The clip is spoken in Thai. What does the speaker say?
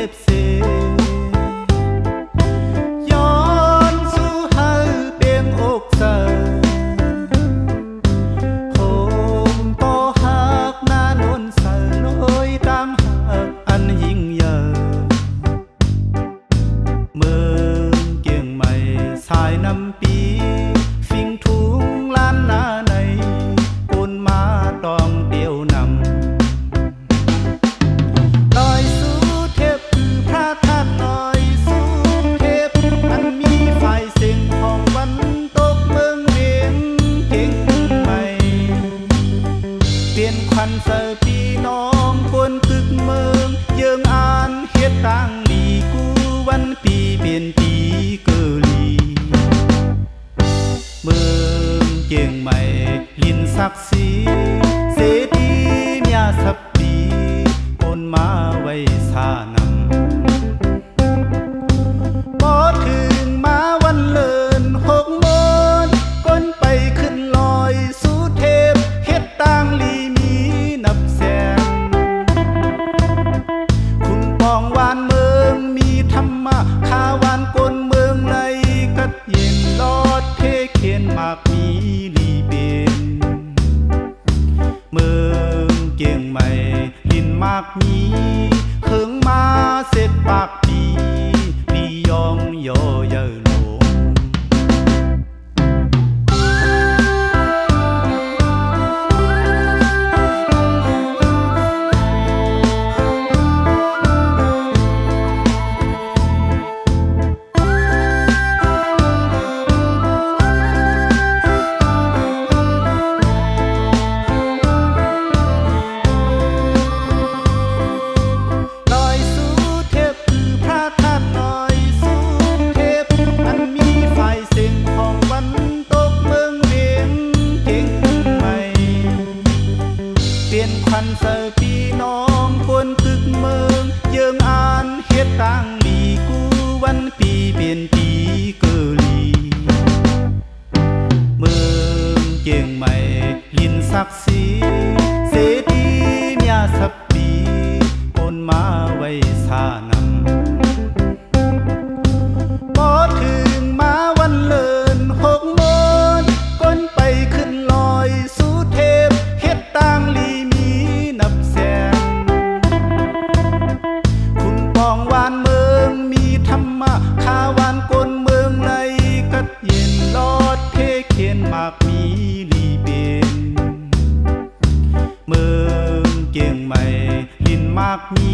พเสย้อนสู่เฮาเปียงอกเสโฮมต่อหักหน้านนเสลอยตามหักอันยิ่งใหญ่เมืองเกียงใหม่สายน้ำปีฟิงทุงล้านนาในปนมาตองเดียวนำลอยสู่เทพคือพระธาตุลอยสู่เทพอันมีไฟเสียงของวันตกเมืองเวียงเกียงใหม่เปลี่ยนควันเสอปีน้องคนตึกเมืองเยิงอ่านเฮ็ดต่างดีกูวันปีเปลี่ยนปีเกอลีเมืองเกียงใหม่ลินศักดิ์ศรีเสดีเมียสับปีปนมาไว้สานำพอถึงมาวันเลิน6 โมงก้นไปขึ้นลอยสู่เทพเฮ็ดต่างลีมีนับแสนคุณปองวานเมืองมีธรรมะขาวานกลเมืองไหลกัดเย็นลอดเทเขียนมากมีลีเบนเมืองเกียงใหม่ลินมากมีเฮิงมาเสร็จปากปีปียองยอเยอหลงลอยสู่เทพคือพระธาตุลอยสู่เทพอันมีไฟเสียงของวันตกเมืองเวียงเกียงใหม่เปลี่ยนควันเสอปีน้องคนตึกเมืองเยิงอ่านเฮ็ดต่างดีกูวันปีเปลี่ยนปีเกอลีเมืองเกียงใหม่ลินศักดิ์ศรีเสดีเมียสับปีปนมาไว้สานำพอถึงมาวันเลิน6 โมงก้นไปขึ้นลอยสู่เทพเฮ็ดต่างลีมีนับแสนคุณปองวานเมืองมีธรรมะขาวานกลเมืองไหลกัดเย็นลอดเทเขียนมากมีลีเบนเมืองเกียงใหม่ลินมากมี